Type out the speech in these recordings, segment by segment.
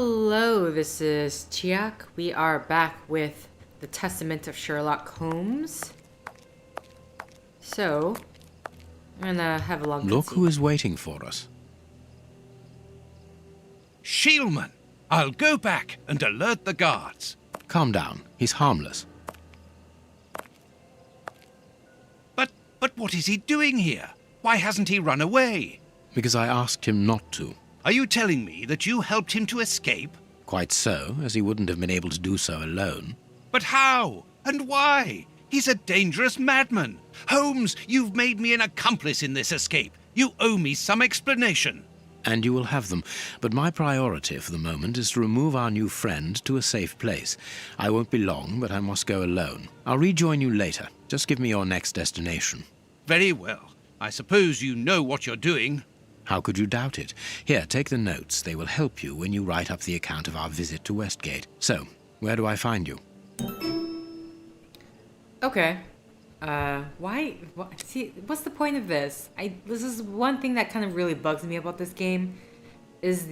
Hello, this is Chiak. We are back with the Testament of Sherlock Holmes. So, I'm gonna have a long Look who cutscene. is waiting for us. Shieldman, I'll go back and alert the guards. Calm down. He's harmless. But what is he doing here? Why hasn't he run away? Because I asked him not to. Are you telling me that you helped him to escape? Quite so, as he wouldn't have been able to do so alone. But how? And why? He's a dangerous madman. Holmes, you've made me an accomplice in this escape. You owe me some explanation. And you will have them. But my priority for the moment is to remove our new friend to a safe place. I won't be long, but I must go alone. I'll rejoin you later. Just give me your next destination. Very well. I suppose you know what you're doing. How could you doubt it? Here, take the notes. They will help you when you write up the account of our visit to Westgate. So, where do I find you? Okay. Why? See, what's the point of this? This is one thing that kind of really bugs me about this game, is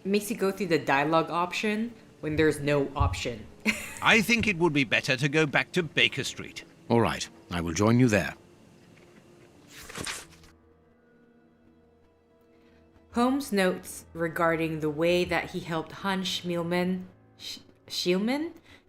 makes you go through the dialogue option when there's no option. I think it would be better to go back to Baker Street. All right, I will join you there. Holmes notes regarding the way that he helped Hans Schielman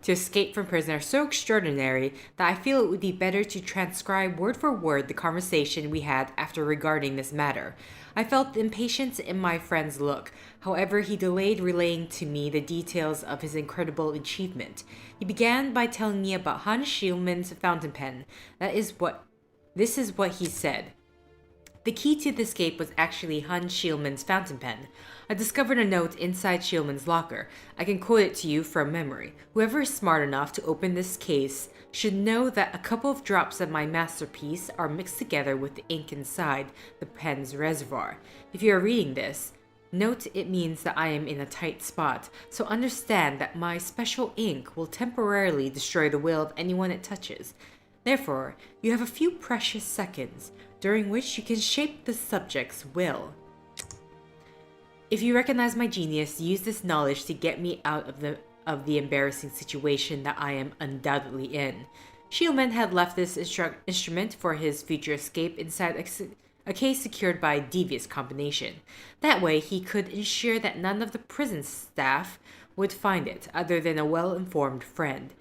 to escape from prison are so extraordinary that I feel it would be better to transcribe word for word the conversation we had after regarding this matter. I felt impatience in my friend's look. However, he delayed relaying to me the details of his incredible achievement. He began by telling me about Hans Schielman's fountain pen. This is what he said. The key to the escape was actually Hans Schielman's fountain pen. I discovered a note inside Schielman's locker. I can quote it to you from memory. Whoever is smart enough to open this case should know that a couple of drops of my masterpiece are mixed together with the ink inside the pen's reservoir. If you are reading this, note it means that I am in a tight spot, so understand that my special ink will temporarily destroy the will of anyone it touches. Therefore, you have a few precious seconds during which you can shape the subject's will. If you recognize my genius, use this knowledge to get me out of the embarrassing situation that I am undoubtedly in. Schielman had left this instrument for his future escape inside a case secured by a devious combination. That way, he could ensure that none of the prison staff would find it, other than a well-informed friend.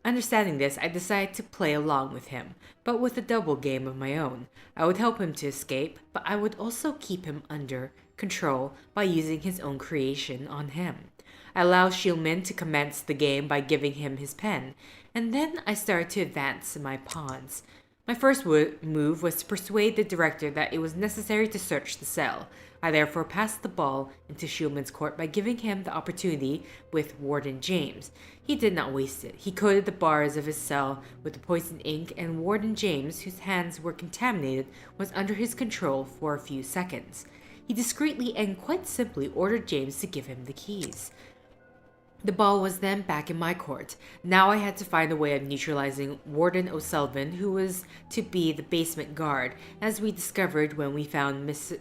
Understanding this, I decided to play along with him, but with a double game of my own. I would help him to escape, but I would also keep him under control by using his own creation on him. I allowed Schielman to commence the game by giving him his pen, and then I started to advance my pawns. My first move was to persuade the director that it was necessary to search the cell. I therefore passed the ball into Schielman's court by giving him the opportunity with Warden James. He did not waste it. He coated the bars of his cell with the poisoned ink, and Warden James, whose hands were contaminated, was under his control for a few seconds. He discreetly and quite simply ordered James to give him the keys. The ball was then back in my court. Now I had to find a way of neutralizing Warden O'Sullivan, who was to be the basement guard, as we discovered when we found Miss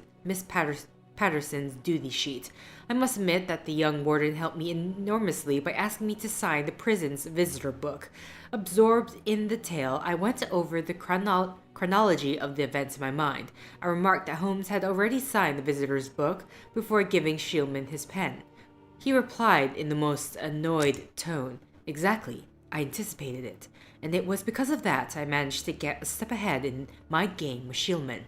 Patterson's duty sheet. I must admit that the young warden helped me enormously by asking me to sign the prison's visitor book. Absorbed in the tale, I went over the chronology of the events in my mind. I remarked that Holmes had already signed the visitor's book before giving Schielman his pen. He replied in the most annoyed tone, "Exactly, I anticipated it, and it was because of that I managed to get a step ahead in my game with Schielman.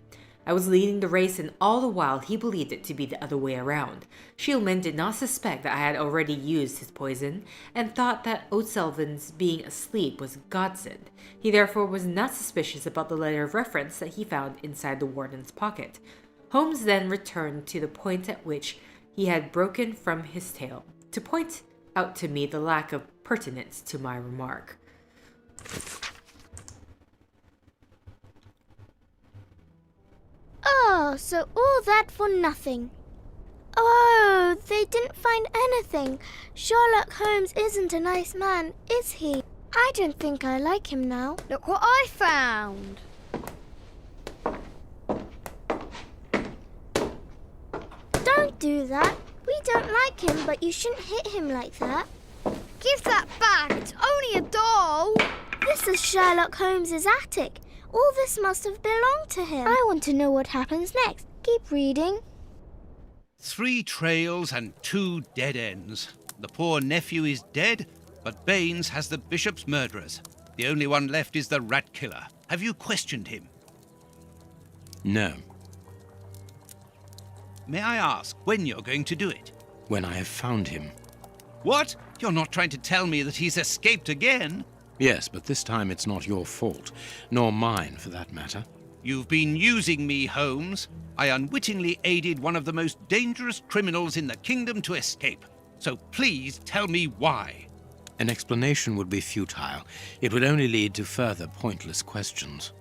I was leading the race, and all the while he believed it to be the other way around. Schielman did not suspect that I had already used his poison, and thought that O'Sullivan's being asleep was a godsend. He therefore was not suspicious about the letter of reference that he found inside the warden's pocket." Holmes then returned to the point at which he had broken from his tale, to point out to me the lack of pertinence to my remark. Oh, so all that for nothing. Oh, they didn't find anything. Sherlock Holmes isn't a nice man, is he? I don't think I like him now. Look what I found. Don't do that. We don't like him, but you shouldn't hit him like that. Give that back. It's only a doll. This is Sherlock Holmes's attic. All this must have belonged to him. I want to know what happens next. Keep reading. 3 trails and 2 dead ends. The poor nephew is dead, but Baines has the bishop's murderers. The only one left is the rat killer. Have you questioned him? No. May I ask when you're going to do it? When I have found him. What? You're not trying to tell me that he's escaped again? Yes, but this time it's not your fault, nor mine for that matter. You've been using me, Holmes. I unwittingly aided one of the most dangerous criminals in the kingdom to escape. So please tell me why. An explanation would be futile. It would only lead to further pointless questions.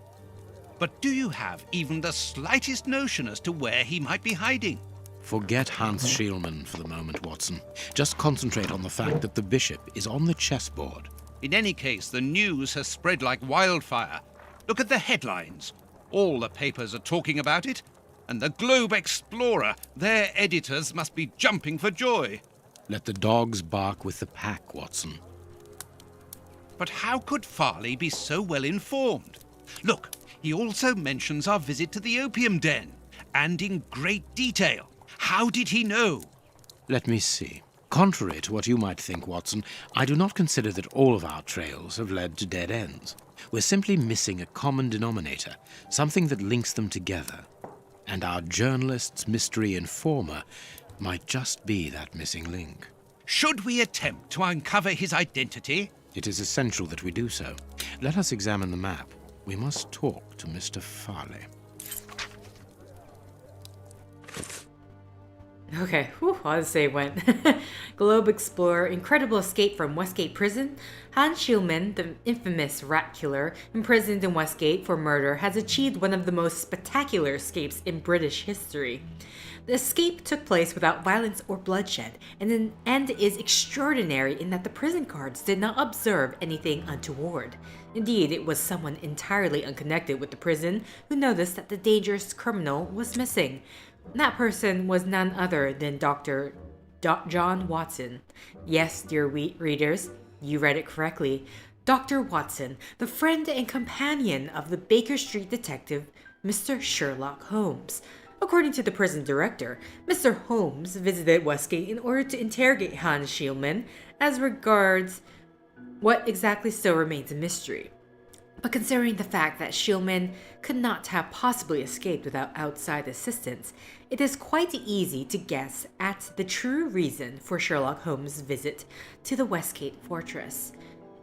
But do you have even the slightest notion as to where he might be hiding? Forget Hans Schielmann for the moment, Watson. Just concentrate on the fact that the bishop is on the chessboard. In any case, the news has spread like wildfire. Look at the headlines. All the papers are talking about it. And the Globe Explorer, their editors must be jumping for joy. Let the dogs bark with the pack, Watson. But how could Farley be so well informed? Look, he also mentions our visit to the opium den, and in great detail. How did he know? Let me see. Contrary to what you might think, Watson, I do not consider that all of our trails have led to dead ends. We're simply missing a common denominator, something that links them together. And our journalist's mystery informer might just be that missing link. Should we attempt to uncover his identity? It is essential that we do so. Let us examine the map. We must talk to Mr. Farley. Okay, whew, how the save went. Globe Explorer, incredible escape from Westgate Prison. Hans Schielmann, the infamous rat killer, imprisoned in Westgate for murder, has achieved one of the most spectacular escapes in British history. The escape took place without violence or bloodshed, and is extraordinary in that the prison guards did not observe anything untoward. Indeed, it was someone entirely unconnected with the prison who noticed that the dangerous criminal was missing. That person was none other than Dr. John Watson. Yes, dear readers, you read it correctly. Dr. Watson, the friend and companion of the Baker Street detective, Mr. Sherlock Holmes. According to the prison director, Mr. Holmes visited Westgate in order to interrogate Hans Schielmann as regards what exactly still remains a mystery. But considering the fact that Schielmann could not have possibly escaped without outside assistance, it is quite easy to guess at the true reason for Sherlock Holmes' visit to the Westgate fortress.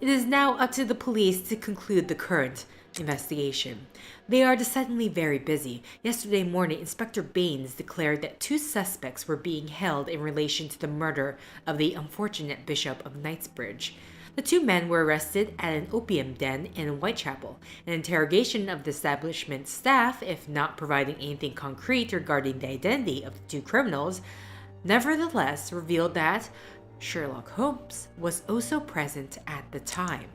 It is now up to the police to conclude the current investigation. They are decidedly very busy. Yesterday morning, Inspector Baines declared that 2 suspects were being held in relation to the murder of the unfortunate Bishop of Knightsbridge. The 2 men were arrested at an opium den in Whitechapel. An interrogation of the establishment staff, if not providing anything concrete regarding the identity of the 2 criminals, nevertheless revealed that Sherlock Holmes was also present at the time.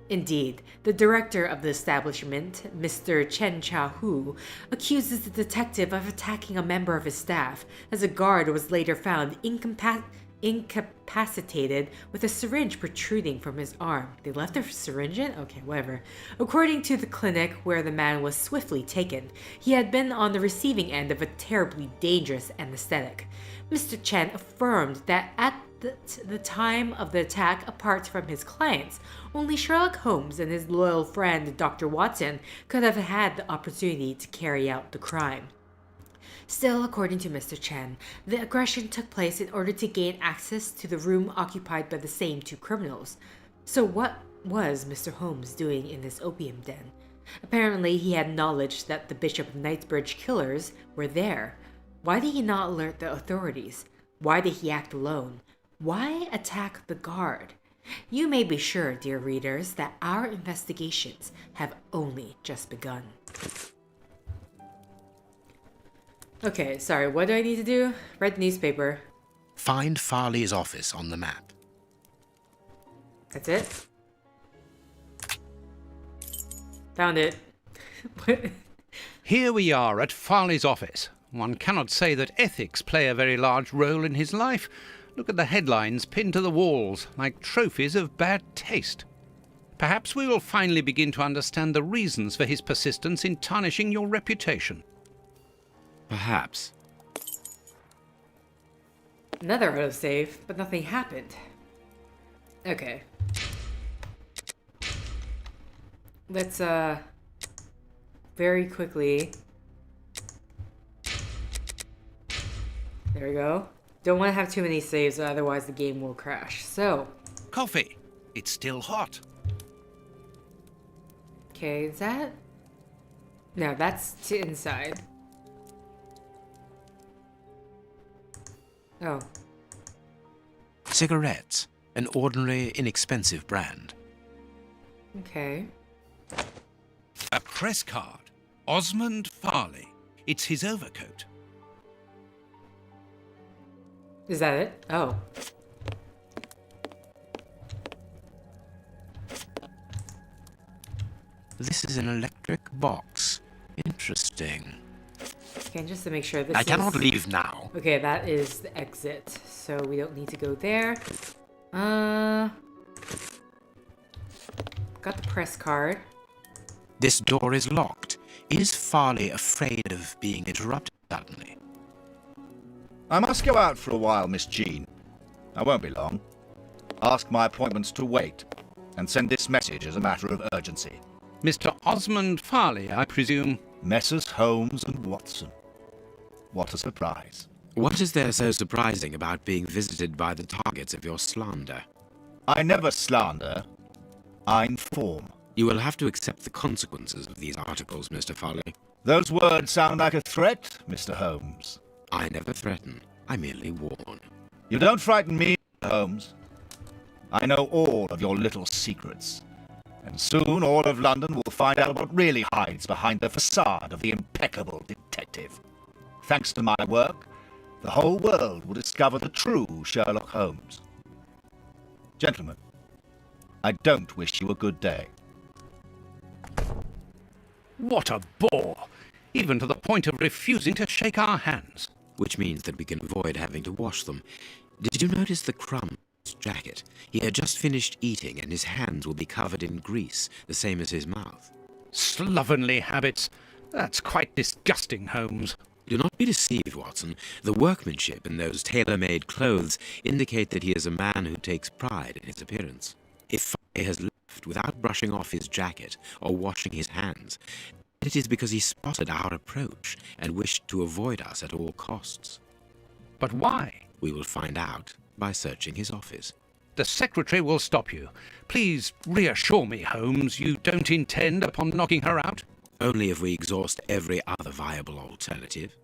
Indeed, the director of the establishment, Mr. Chen Chao-hu, accuses the detective of attacking a member of his staff, as a guard was later found incapacitated with a syringe protruding from his arm. They left the syringe in? Okay, whatever. According to the clinic where the man was swiftly taken, he had been on the receiving end of a terribly dangerous anesthetic. Mr. Chen affirmed that at the time of the attack, apart from his clients, only Sherlock Holmes and his loyal friend Dr. Watson could have had the opportunity to carry out the crime. Still, according to Mr. Chen, the aggression took place in order to gain access to the room occupied by the same 2 criminals. So what was Mr. Holmes doing in this opium den? Apparently, he had knowledge that the Bishop of Knightsbridge killers were there. Why did he not alert the authorities? Why did he act alone? Why attack the guard? You may be sure, dear readers, that our investigations have only just begun. Okay, sorry, what do I need to do? Read the newspaper. Find Farley's office on the map. That's it? Found it. Here we are at Farley's office. One cannot say that ethics play a very large role in his life. Look at the headlines pinned to the walls, like trophies of bad taste. Perhaps we will finally begin to understand the reasons for his persistence in tarnishing your reputation. Perhaps. Another autosave, but nothing happened. Okay. Let's, very quickly. There we go. Don't want to have too many saves, otherwise the game will crash. So. Coffee. It's still hot. Okay, is that? No, that's to inside. Oh. Cigarettes. An ordinary, inexpensive brand. Okay. A press card. Osmond Farley. It's his overcoat. Is that it? Oh. This is an electric box. Interesting. Okay, just to make sure this I cannot leave now. Okay, that is the exit, so we don't need to go there. Got the press card. This door is locked. Is Farley afraid of being interrupted suddenly? I must go out for a while, Miss Jean. I won't be long. Ask my appointments to wait, and send this message as a matter of urgency. Mr. Osmond Farley, I presume. Messrs. Holmes and Watson. What a surprise. What is there so surprising about being visited by the targets of your slander? I never slander. I inform. You will have to accept the consequences of these articles, Mr. Farley. Those words sound like a threat, Mr. Holmes. I never threaten. I merely warn. You don't frighten me, Mr. Holmes. I know all of your little secrets. And soon all of London will find out what really hides behind the facade of the impeccable detective. Thanks to my work, the whole world will discover the true Sherlock Holmes. Gentlemen, I don't wish you a good day. What a bore! Even to the point of refusing to shake our hands. Which means that we can avoid having to wash them. Did you notice the crumb in his jacket? He had just finished eating and his hands will be covered in grease, the same as his mouth. Slovenly habits. That's quite disgusting, Holmes. Do not be deceived, Watson. The workmanship in those tailor-made clothes indicate that he is a man who takes pride in his appearance. If Farley has left without brushing off his jacket or washing his hands, it is because he spotted our approach and wished to avoid us at all costs. But why? We will find out by searching his office. The secretary will stop you. Please reassure me, Holmes, you don't intend upon knocking her out? Only if we exhaust every other viable alternative.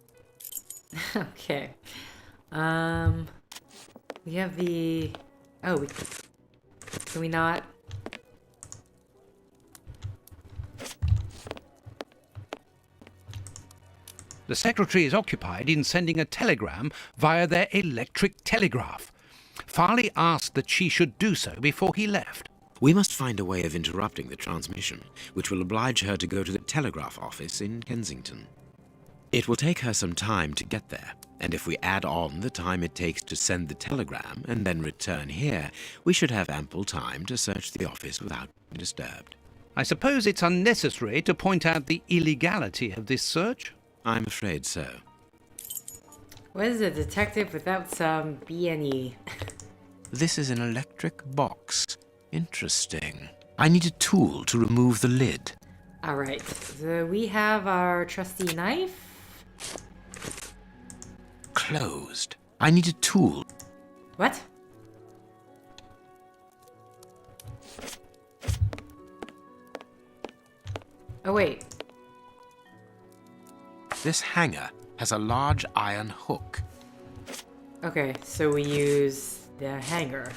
Okay. We have the... Oh, can we not... The secretary is occupied in sending a telegram via their electric telegraph. Farley asked that she should do so before he left. We must find a way of interrupting the transmission, which will oblige her to go to the telegraph office in Kensington. It will take her some time to get there, and if we add on the time it takes to send the telegram and then return here, we should have ample time to search the office without being disturbed. I suppose it's unnecessary to point out the illegality of this search? I'm afraid so. What is a detective without some B&E? This is an electric box. Interesting. I need a tool to remove the lid. Alright, so we have our trusty knife. Closed. I need a tool. What? Oh wait. This hanger has a large iron hook. Okay, so we use the hanger.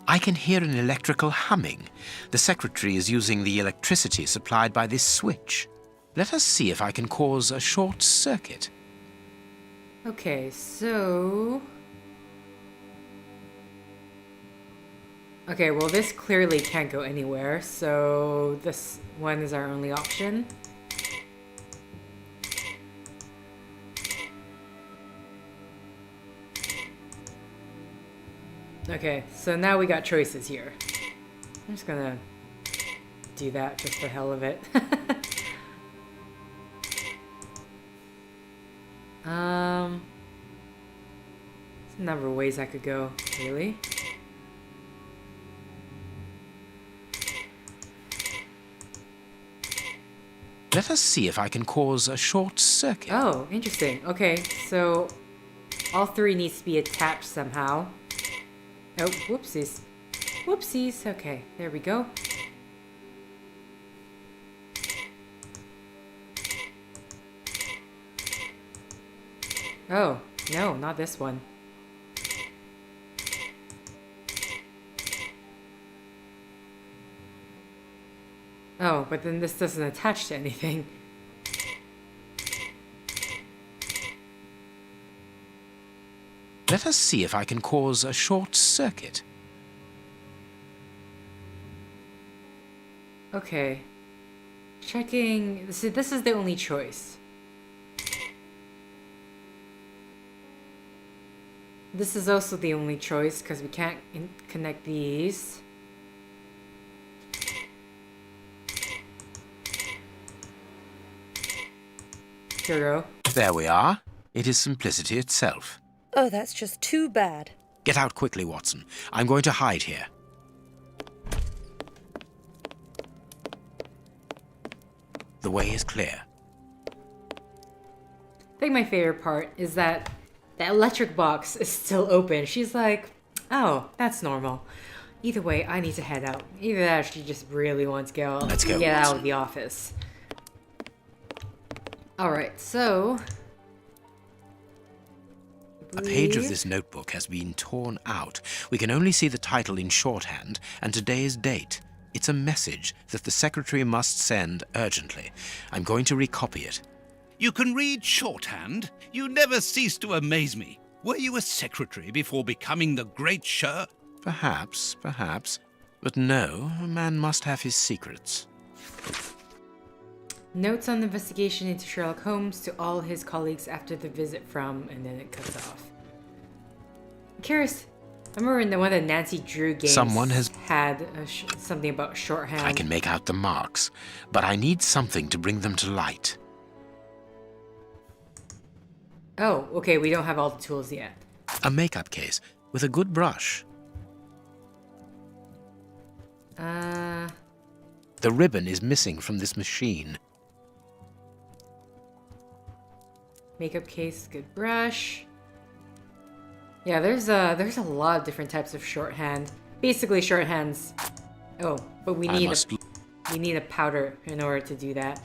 I can hear an electrical humming. The secretary is using the electricity supplied by this switch. Let us see if I can cause a short circuit. Okay, so... Okay, well this clearly can't go anywhere, so this one is our only option. Okay, so now we got choices here. I'm just gonna do that just for the hell of it. There's a number of ways I could go, really. Let us see if I can cause a short circuit. Oh, interesting. Okay, so all three needs to be attached somehow. Oh, whoopsies. Whoopsies. Okay, there we go. Oh, no, not this one. Oh, but then this doesn't attach to anything. Let us see if I can cause a short circuit. Okay. Checking. This is the only choice. This is also the only choice because we can't connect these. Here we go. There we are. It is simplicity itself. Oh, that's just too bad. Get out quickly, Watson. I'm going to hide here. The way is clear. I think my favorite part is that the electric box is still open. She's like, oh, that's normal. Either way, I need to head out. Either that or she just really wants to Let's go, get out Watson. of the office. Alright, so... A page of this notebook has been torn out. We can only see the title in shorthand and today's date. It's a message that the secretary must send urgently. I'm going to recopy it. You can read shorthand? You never cease to amaze me. Were you a secretary before becoming the great Sher? Perhaps. But no, a man must have his secrets. Notes on the investigation into Sherlock Holmes to all his colleagues after the visit from, and then it cuts off. I'm curious. I remember in one of the Nancy Drew games, Someone has had something about shorthand. I can make out the marks, but I need something to bring them to light. Oh, okay, we don't have all the tools yet. A makeup case with a good brush. The ribbon is missing from this machine. Makeup case, good brush. Yeah, there's a lot of different types of shorthand. Basically, shorthands. Oh, but we need a powder in order to do that.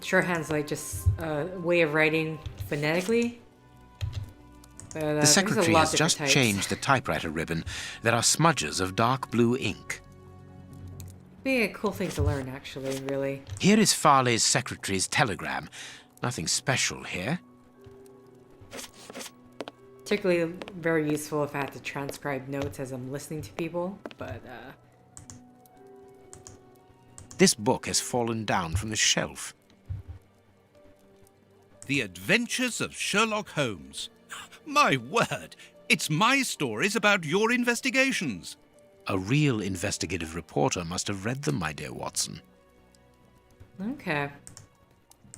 Shorthand's like just a way of writing phonetically. But, The secretary has different just types. changed the typewriter ribbon. There are smudges of dark blue ink. Be a cool thing to learn, actually, really. Here is Farley's secretary's telegram. Nothing special here. Particularly very useful if I had to transcribe notes as I'm listening to people, but This book has fallen down from the shelf. The Adventures of Sherlock Holmes. My word, it's my stories about your investigations. A real investigative reporter must have read them, my dear Watson. okay.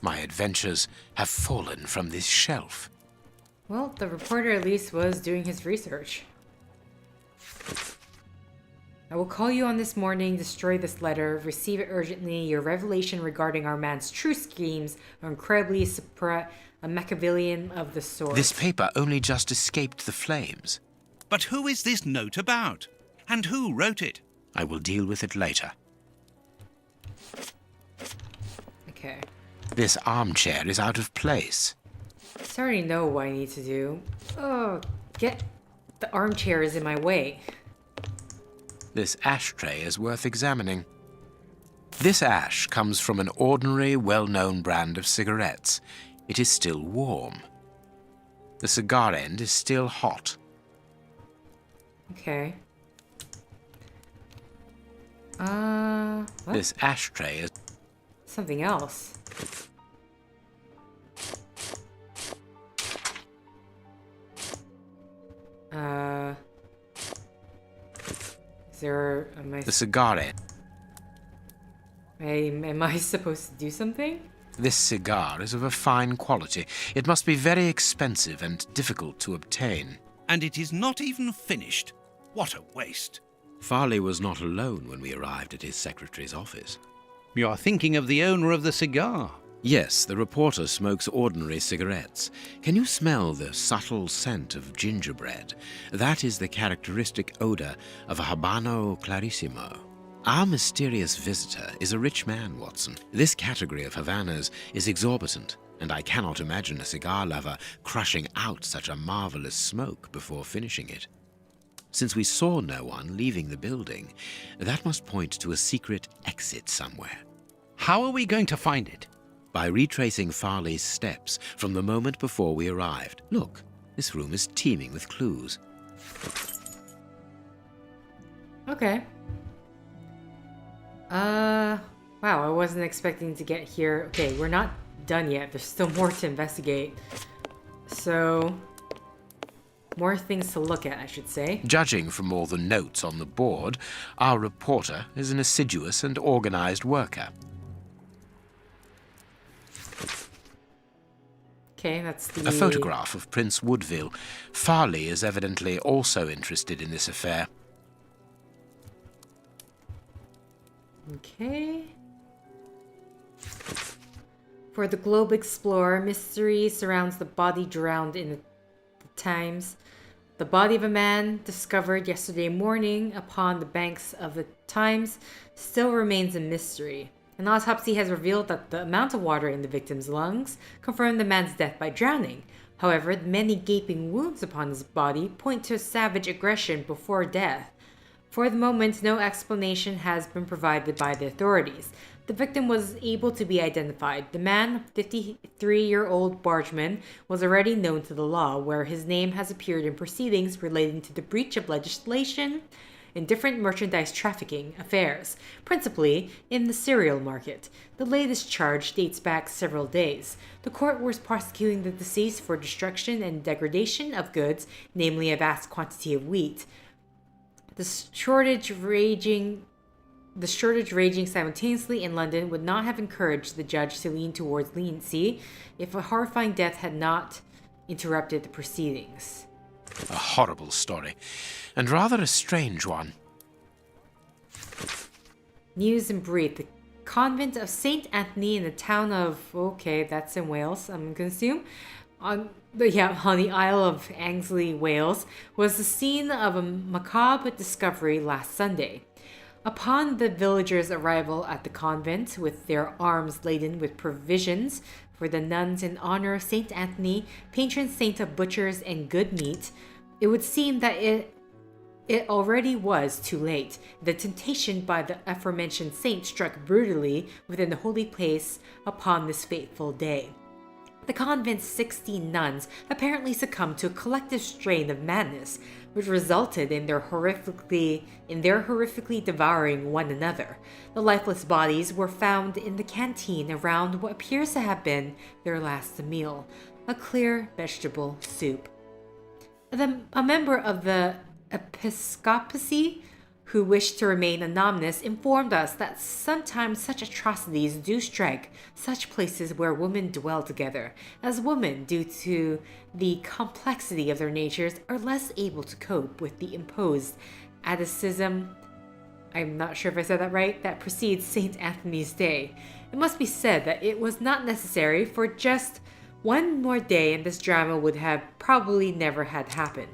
My adventures have fallen from this shelf. Well, the reporter at least was doing his research. I will call you on this morning, destroy this letter, receive it urgently. Your revelation regarding our man's true schemes are incredibly a Machiavellian of the sort. This paper only just escaped the flames. But who is this note about? And who wrote it? I will deal with it later. Okay. This armchair is out of place. I already know what I need to do. Oh, the armchair is in my way. This ashtray is worth examining. This ash comes from an ordinary, well-known brand of cigarettes. It is still warm. The cigar end is still hot. Okay. What? This ashtray is... Something else. Is there... The cigar end. Am I supposed to do something? This cigar is of a fine quality. It must be very expensive and difficult to obtain. And it is not even finished. What a waste. Farley was not alone when we arrived at his secretary's office. You're thinking of the owner of the cigar. Yes, the reporter smokes ordinary cigarettes. Can you smell the subtle scent of gingerbread? That is the characteristic odor of a Habano Clarissimo. Our mysterious visitor is a rich man, Watson. This category of Havanas is exorbitant, and I cannot imagine a cigar lover crushing out such a marvelous smoke before finishing it. Since we saw no one leaving the building, that must point to a secret exit somewhere. How are we going to find it? By retracing Farley's steps from the moment before we arrived. Look, this room is teeming with clues. Okay. Wow, I wasn't expecting to get here. Okay, we're not done yet. There's still more to investigate. So, more things to look at, I should say. Judging from all the notes on the board, our reporter is an assiduous and organized worker. Okay, that's the... A photograph of Prince Woodville. Farley is evidently also interested in this affair. Okay. For the Globe Explorer, mystery surrounds the body drowned in the Thames. The body of a man discovered yesterday morning upon the banks of the Thames still remains a mystery. An autopsy has revealed that the amount of water in the victim's lungs confirmed the man's death by drowning. However, the many gaping wounds upon his body point to savage aggression before death. For the moment, no explanation has been provided by the authorities. The victim was able to be identified. The man, 53-year-old bargeman, was already known to the law, where his name has appeared in proceedings relating to the breach of legislation in different merchandise trafficking affairs, principally in the cereal market. The latest charge dates back several days. The court was prosecuting the deceased for destruction and degradation of goods, namely a vast quantity of wheat. The shortage raging simultaneously in London would not have encouraged the judge to lean towards leniency if a horrifying death had not interrupted the proceedings. A horrible story, and rather a strange one. News in brief. The convent of St. Anthony in the town of... Okay, that's in Wales, I'm gonna assume. On the Isle of Anglesey, Wales, was the scene of a macabre discovery last Sunday. Upon the villagers' arrival at the convent, with their arms laden with provisions for the nuns in honor of St. Anthony, patron saint of butchers and good meat, it would seem that it already was too late. The temptation by the aforementioned saint struck brutally within the holy place upon this fateful day. The convent's 16 nuns apparently succumbed to a collective strain of madness, which resulted in their horrifically devouring one another. The lifeless bodies were found in the canteen around what appears to have been their last meal, a clear vegetable soup. A member of the episcopacy, who wished to remain anonymous, informed us that sometimes such atrocities do strike such places where women dwell together, as women, due to the complexity of their natures, are less able to cope with the imposed asceticism, I'm not sure if I said that right, that precedes St. Anthony's Day. It must be said that it was not necessary for just one more day and this drama would have probably never had happened.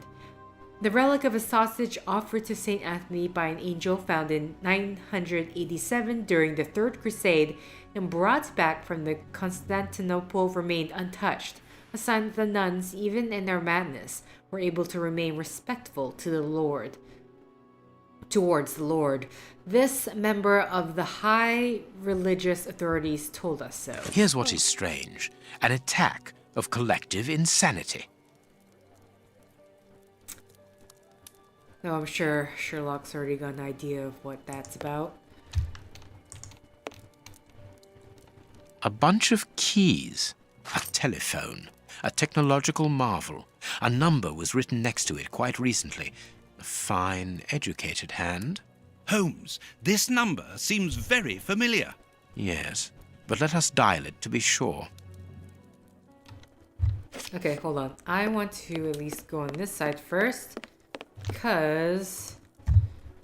The relic of a sausage offered to St. Anthony by an angel found in 987 during the Third Crusade and brought back from the Constantinople remained untouched, a sign that the nuns, even in their madness, were able to remain respectful to the Lord. Towards the Lord. This member of the high religious authorities told us so. Here's what is strange: an attack of collective insanity. No, I'm sure Sherlock's already got an idea of what that's about. A bunch of keys. A telephone. A technological marvel. A number was written next to it quite recently. A fine, educated hand. Holmes, this number seems very familiar. Yes, but let us dial it to be sure. Okay, hold on. I want to at least go on this side first, because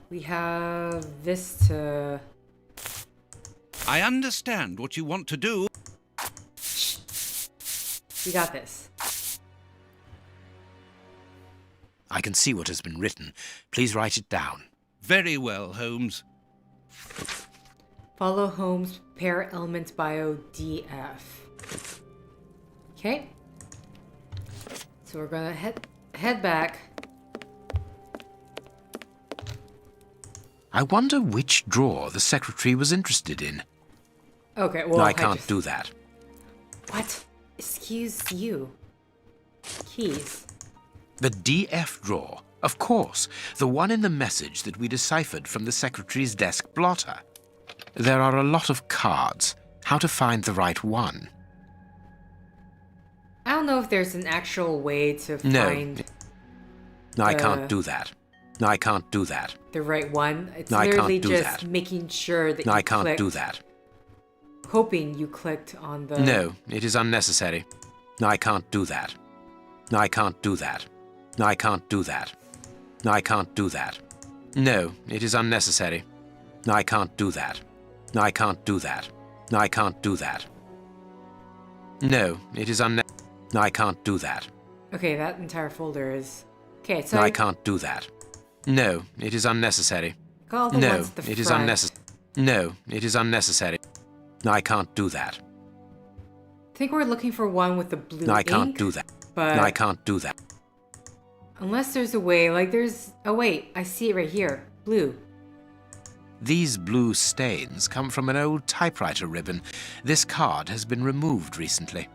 we have this to... I understand what you want to do. We got this. I can see what has been written. Please write it down. Very well, Holmes. Follow Holmes pair element bio DF. Okay. So we're gonna head back. I wonder which drawer the secretary was interested in. Okay, well, No, I can't do that. What? Excuse you. Keys. The DF drawer, of course, the one in the message that we deciphered from the secretary's desk blotter. There are a lot of cards. How to find the right one? I don't know if there's an actual way to find No, I can't do that. No, I can't do that. the right one. It's No, I literally can't do just that. making sure that No, you I can't clicked, do that. hoping you clicked on the... No, it is unnecessary. No, I can't do that. No, I can't do that. No, I can't do that. No, I can't do that. No, it is unnecessary. No, I can't do that. No, I can't do that. No, I can't do that. No, it is No, I can't do that. Okay, that entire folder is... Okay, so No, I can't do that. No, it is unnecessary. call the No, ones at the it is front. unnecessary. No, it is unnecessary. No, I can't do that. I think we're looking for one with the blue No, I ink, can't do that. but No, I can't do that. unless there's a way, like there's... Oh wait, I see it right here. Blue. These blue stains come from an old typewriter ribbon. This card has been removed recently.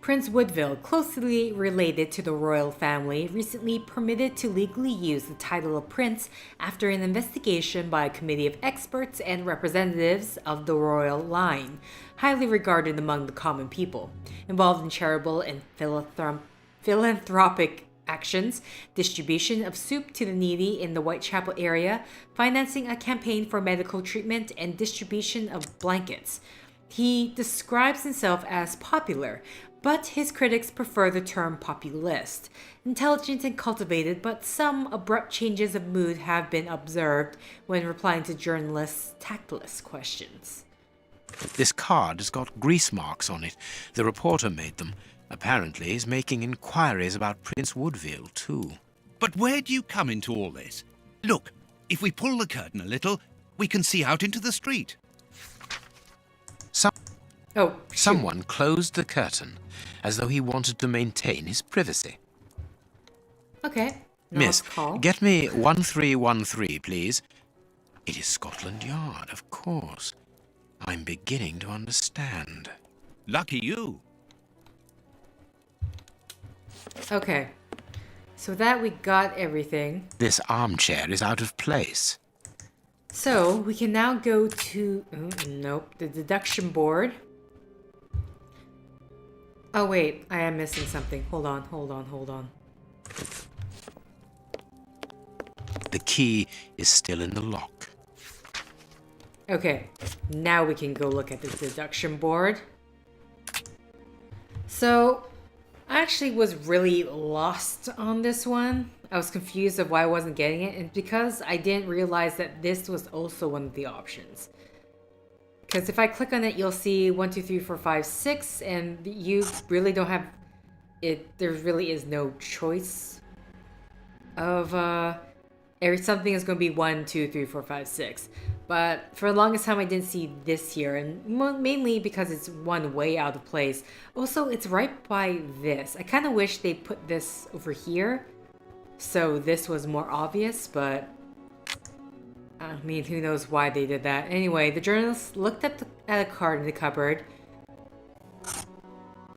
Prince Woodville, closely related to the royal family, recently permitted to legally use the title of prince after an investigation by a committee of experts and representatives of the royal line, highly regarded among the common people, involved in charitable and philanthropic actions, distribution of soup to the needy in the Whitechapel area, financing a campaign for medical treatment, and distribution of blankets. He describes himself as popular, but his critics prefer the term populist. Intelligent and cultivated, but some abrupt changes of mood have been observed when replying to journalists' tactless questions. This card has got grease marks on it. The reporter made them. Apparently he's making inquiries about Prince Woodville, too. But where do you come into all this? Look, if we pull the curtain a little, we can see out into the street. Oh, shoot. Someone closed the curtain, as though he wanted to maintain his privacy. Okay. Miss, call. get me 1313, please. It is Scotland Yard, of course. I'm beginning to understand. Lucky you. Okay. So that we got everything. This armchair is out of place. So we can now go to... nope. The deduction board. Oh wait, I am missing something. Hold on. The key is still in the lock. Okay, now we can go look at the deduction board. So, I actually was really lost on this one. I was confused of why I wasn't getting it, and because I didn't realize that this was also one of the options. Because if I click on it, you'll see 1, 2, 3, 4, 5, 6, and you really don't have it. There really is no choice of something is going to be 1, 2, 3, 4, 5, 6. But for the longest time, I didn't see this here, and mainly because it's one way out of place. Also, it's right by this. I kind of wish they put this over here, so this was more obvious, but I mean, who knows why they did that. Anyway, the journalist looked at a card in the cupboard,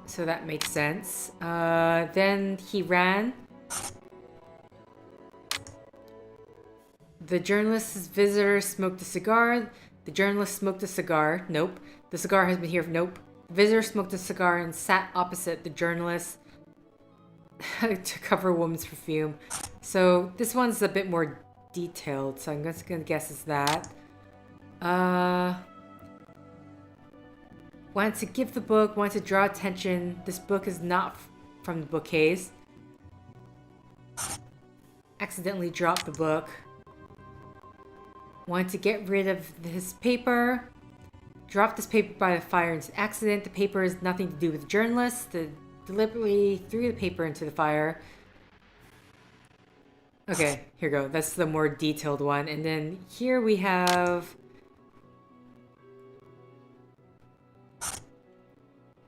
so that makes sense. Then he ran. The journalist's visitor smoked a cigar. The journalist smoked a cigar. Nope. The cigar has been here. Nope. The visitor smoked a cigar and sat opposite the journalist to cover a woman's perfume. So this one's a bit more detailed, so I'm just gonna guess it's that. Wanted to give the book, wanted to draw attention. This book is not from the bookcase. Accidentally dropped the book. Wanted to get rid of his paper. Dropped this paper by the fire into accident. The paper has nothing to do with the journalist. Deliberately threw the paper into the fire. Okay, here we go. That's the more detailed one. And then here we have...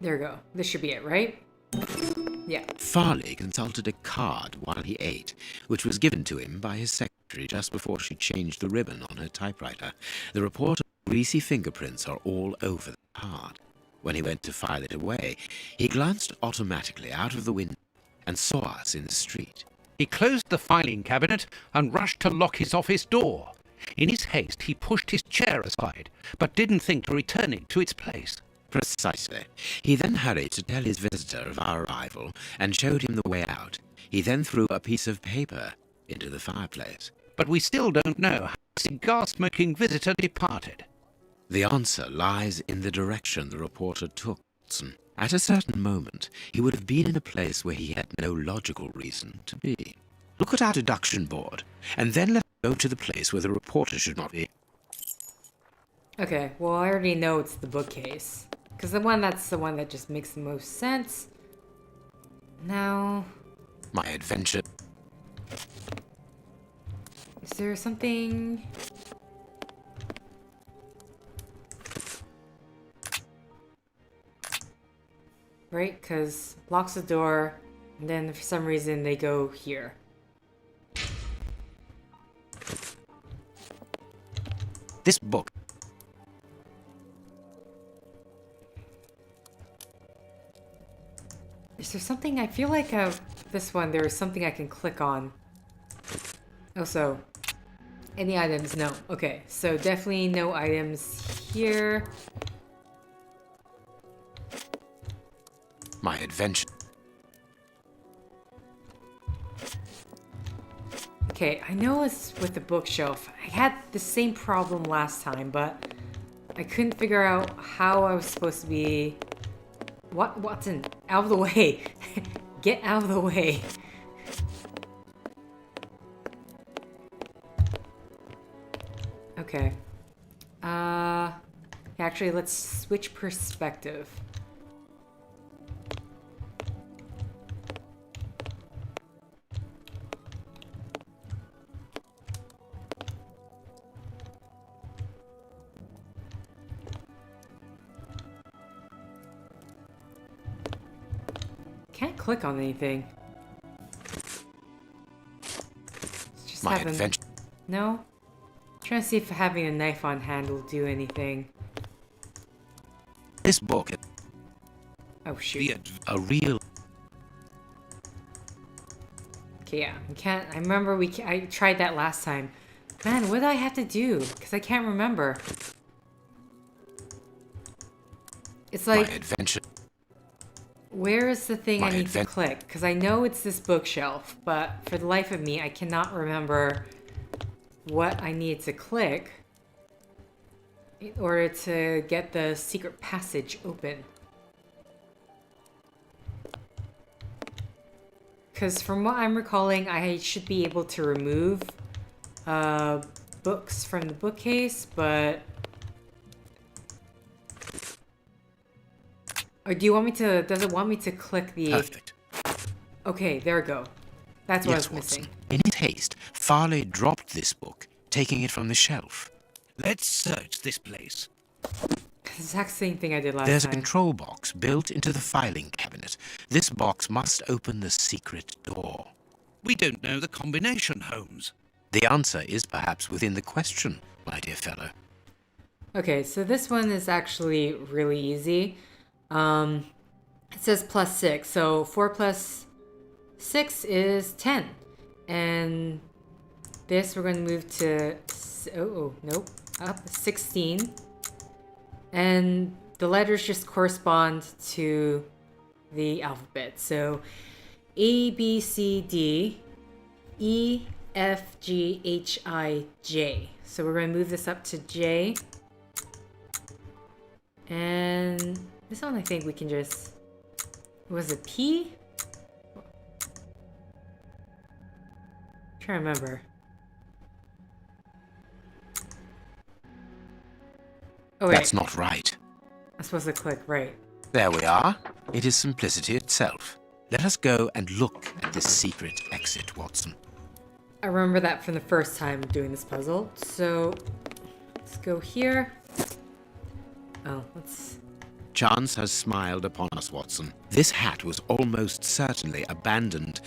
There we go. This should be it, right? Yeah. Farley consulted a card while he ate, which was given to him by his secretary just before she changed the ribbon on her typewriter. The report of greasy fingerprints are all over the card. When he went to file it away, he glanced automatically out of the window and saw us in the street. He closed the filing cabinet and rushed to lock his office door. In his haste, he pushed his chair aside, but didn't think to return it to its place. Precisely. He then hurried to tell his visitor of our arrival and showed him the way out. He then threw a piece of paper into the fireplace. But we still don't know how the cigar-smoking visitor departed. The answer lies in the direction the reporter took, Watson. At a certain moment, he would have been in a place where he had no logical reason to be. Look at our deduction board, and then let's go to the place where the reporter should not be. Okay, well, I already know it's the bookcase. Because that's the one that just makes the most sense. Now... My adventure. Is there something... Right, because locks the door, and then for some reason they go here. This book. Is there something, I feel like this one, there is something I can click on. Also, any items? No. Okay, so definitely no items here. My adventure. Okay, I know it's with the bookshelf. I had the same problem last time, but I couldn't figure out how I was supposed to be... What? Watson, out of the way. Get out of the way. Okay. Actually, let's switch perspective. Can't click on anything. Just My having... adventure. No? Trying to see if having a knife on hand will do anything. This book is Oh shoot. a real. Okay, yeah. I remember I tried that last time. Man, what did I have to do? Because I can't remember. It's My like... adventure. Where is the thing I My need to click? Because I know it's this bookshelf, but for the life of me, I cannot remember what I need to click in order to get the secret passage open. Because from what I'm recalling, I should be able to remove books from the bookcase, but... Or do you want me to... Does it want me to click the... Perfect. Okay, there we go. That's what I was Watson. missing. In his haste, Farley dropped this book, taking it from the shelf. Let's search this place. Exact same thing I did last There's a time. control box built into the filing cabinet. This box must open the secret door. We don't know the combination, Holmes. The answer is perhaps within the question, my dear fellow. Okay, so this one is actually really easy. It says +6, so 4 plus 6 is 10. And this we're going to move to... Oh, nope. up 16. And the letters just correspond to the alphabet. So A, B, C, D, E, F, G, H, I, J. So we're going to move this up to J. And this one I think we can just... Was it P? I'm trying to remember. Oh wait, That's not right. I'm supposed to click right. There we are. It is simplicity itself. Let us go and look at this secret exit, Watson. I remember that from the first time doing this puzzle. So let's go here. Oh, let's... Chance has smiled upon us, Watson. This hat was almost certainly abandoned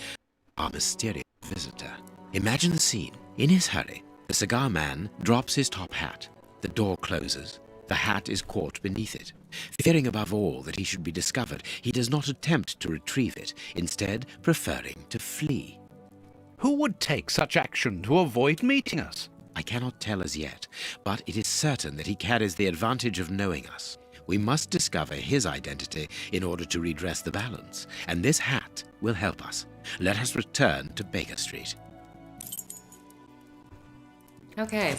by our mysterious visitor. Imagine the scene. In his hurry, the cigar man drops his top hat. The door closes. The hat is caught beneath it. Fearing above all that he should be discovered, he does not attempt to retrieve it, instead preferring to flee. Who would take such action to avoid meeting us? I cannot tell as yet, but it is certain that he carries the advantage of knowing us. We must discover his identity in order to redress the balance, and this hat will help us. Let us return to Baker Street. Okay.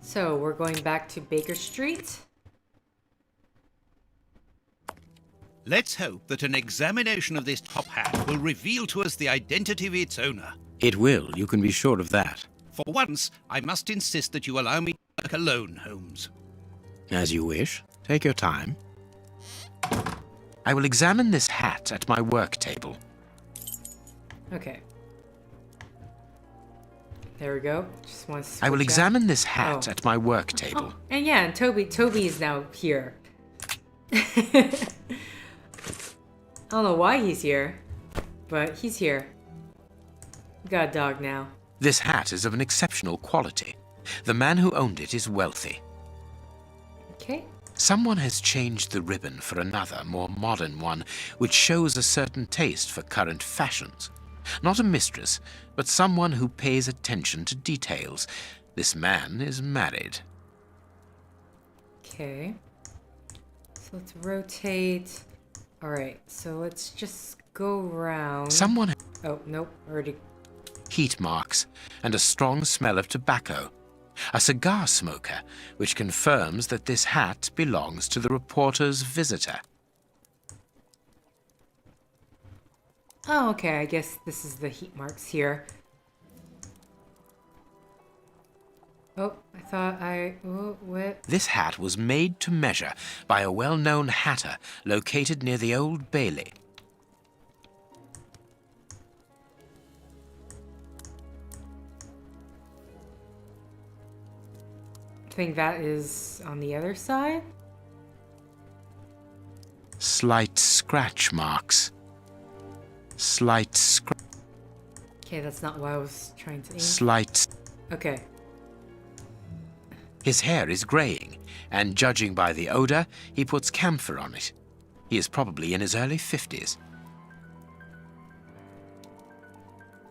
So we're going back to Baker Street. Let's hope that an examination of this top hat will reveal to us the identity of its owner. It will, you can be sure of that. For once, I must insist that you allow me to work alone, Holmes. As you wish. Take your time. I will examine this hat at my work table. Okay. There we go. Just want to I will switch out. examine this hat Oh. at my work table. Oh, and yeah, and Toby is now here. I don't know why he's here, but he's here. We got a dog now. This hat is of an exceptional quality. The man who owned it is wealthy. Okay. Someone has changed the ribbon for another, more modern one, which shows a certain taste for current fashions. Not a mistress, but someone who pays attention to details. This man is married. Okay. So let's rotate. Alright, so let's just go around. Someone Oh, nope. Already. heat marks and a strong smell of tobacco. A cigar smoker, which confirms that this hat belongs to the reporter's visitor. Oh, okay. I guess this is the heat marks here. Oh, I thought I... Oh, what? This hat was made to measure by a well-known hatter located near the Old Bailey. I think that is on the other side. Slight scratch marks. Slight scratch. Okay, that's not what I was trying to aim. Slight. Okay. His hair is graying, and judging by the odor, he puts camphor on it. He is probably in his early 50s.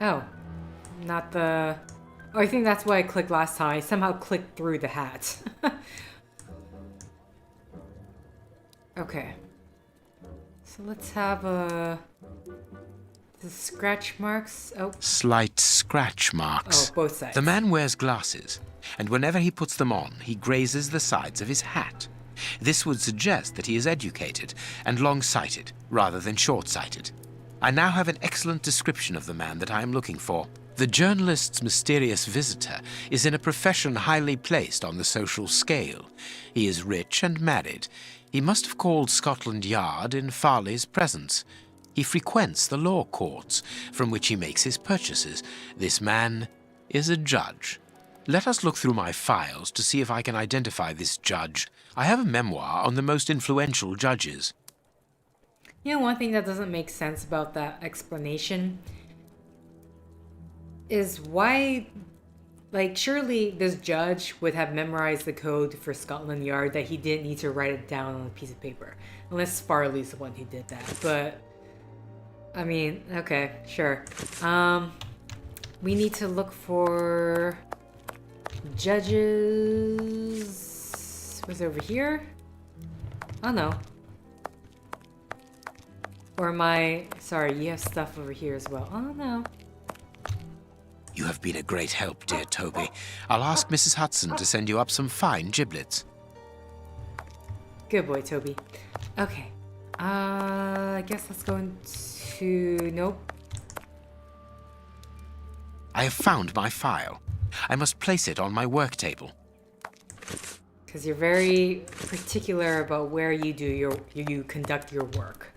Oh. Not the... Oh, I think that's what I clicked last time. I somehow clicked through the hat. Okay. So let's have the scratch marks. Oh, Slight scratch marks. oh, both sides. The man wears glasses, and whenever he puts them on, he grazes the sides of his hat. This would suggest that he is educated and long-sighted, rather than short-sighted. I now have an excellent description of the man that I am looking for. The journalist's mysterious visitor is in a profession highly placed on the social scale. He is rich and married. He must have called Scotland Yard in Farley's presence. He frequents the law courts, from which he makes his purchases. This man is a judge. Let us look through my files to see if I can identify this judge. I have a memoir on the most influential judges. You know, one thing that doesn't make sense about that explanation is why, like, surely this judge would have memorized the code for Scotland Yard that he didn't need to write it down on a piece of paper. Unless Farley's the one who did that. But, I mean, okay, sure. We need to look for judges was over here. Oh no. Or am I... Sorry, you have stuff over here as well. Oh no. You have been a great help, dear Toby. I'll ask Mrs. Hudson to send you up some fine giblets. Good boy, Toby. Okay. I guess let's go into... Nope. I have found my file. I must place it on my work table. Because you're very particular about where you do you conduct your work.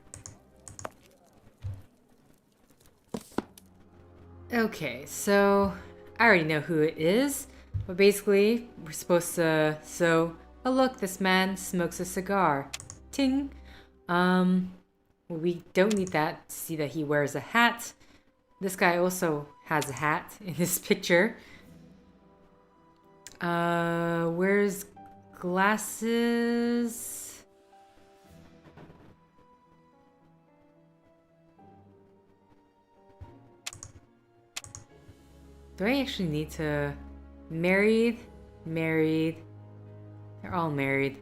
Okay, so I already know who it is, but basically we're supposed to... So, oh look, this man smokes a cigar. Ting. We don't need that to see that he wears a hat. This guy also has a hat in this picture. Wears glasses. Do I actually need to... Married. They're all married.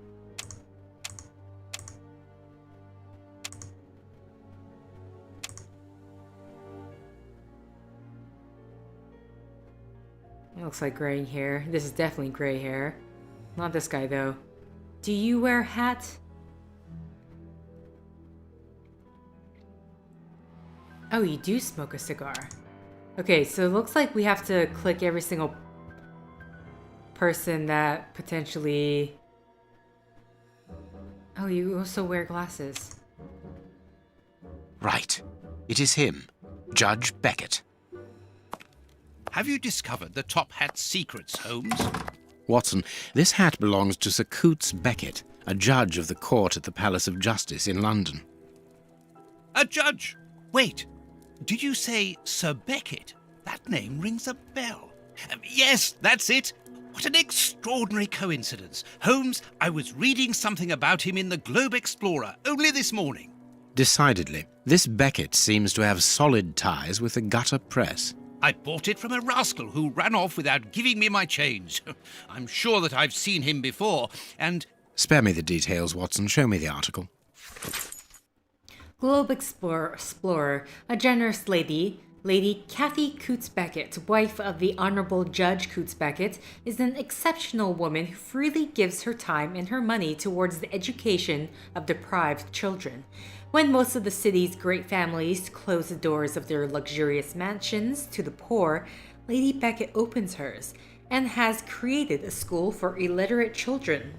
It looks like gray hair. This is definitely gray hair. Not this guy, though. Do you wear a hat? Oh, you do smoke a cigar. Okay, so it looks like we have to click every single person that potentially... Oh, you also wear glasses. Right. It is him, Judge Beckett. Have you discovered the top hat's secrets, Holmes? Watson, this hat belongs to Sir Coots Beckett, a judge of the court at the Palace of Justice in London. A judge? Wait, did you say Sir Beckett? That name rings a bell. Yes, that's it. What an extraordinary coincidence. Holmes, I was reading something about him in the Globe Explorer only this morning. Decidedly, this Beckett seems to have solid ties with the gutter press. I bought it from a rascal who ran off without giving me my change. I'm sure that I've seen him before, and... Spare me the details, Watson. Show me the article. Globe Explorer, a generous lady, Lady Kathy Coots Beckett, wife of the Honorable Judge Coots Beckett, is an exceptional woman who freely gives her time and her money towards the education of deprived children. When most of the city's great families close the doors of their luxurious mansions to the poor, Lady Beckett opens hers and has created a school for illiterate children.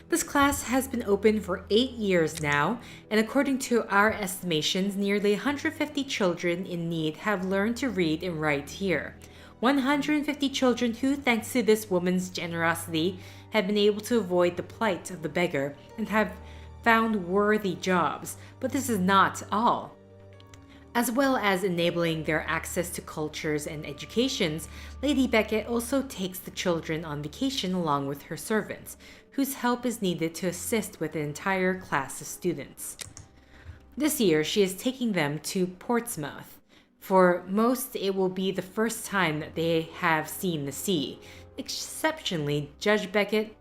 This class has been open for 8 years now, and according to our estimations, nearly 150 children in need have learned to read and write here. 150 children who, thanks to this woman's generosity, have been able to avoid the plight of the beggar and have found worthy jobs. But this is not all. As well as enabling their access to cultures and educations, Lady Beckett also takes the children on vacation along with her servants, whose help is needed to assist with an entire class of students. This year, she is taking them to Portsmouth. For most, it will be the first time that they have seen the sea. Exceptionally, Judge Beckett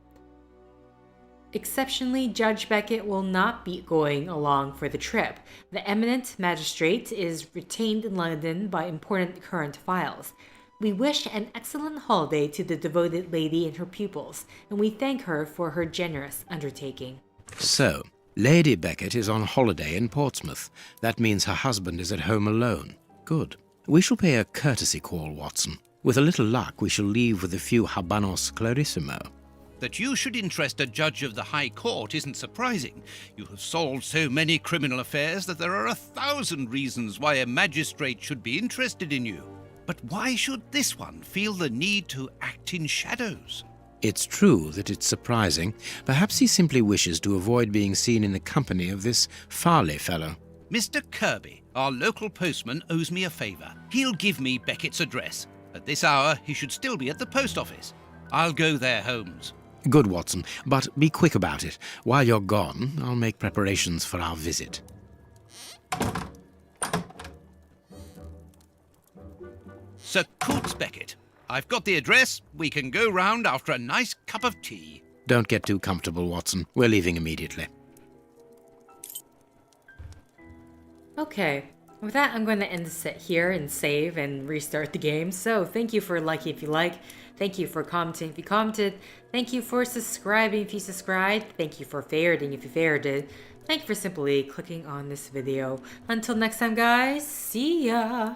will not be going along for the trip. The eminent magistrate is retained in London by important current files. We wish an excellent holiday to the devoted lady and her pupils, and we thank her for her generous undertaking. So, Lady Beckett is on holiday in Portsmouth. That means her husband is at home alone. Good. We shall pay a courtesy call, Watson. With a little luck, we shall leave with a few habanos clarissimo. That you should interest a judge of the High Court isn't surprising. You have solved so many criminal affairs that there are 1,000 reasons why a magistrate should be interested in you. But why should this one feel the need to act in shadows? It's true that it's surprising. Perhaps he simply wishes to avoid being seen in the company of this Farley fellow. Mr. Kirby, our local postman, owes me a favour. He'll give me Beckett's address. At this hour, he should still be at the post office. I'll go there, Holmes. Good, Watson, but be quick about it. While you're gone, I'll make preparations for our visit. Sir Coots Beckett, I've got the address. We can go round after a nice cup of tea. Don't get too comfortable, Watson. We're leaving immediately. Okay, with that, I'm going to end the set here and save and restart the game. So, thank you for liking if you like. Thank you for commenting if you commented. Thank you for subscribing if you subscribed. Thank you for favoriting if you favorited. Thank you for simply clicking on this video. Until next time, guys, see ya!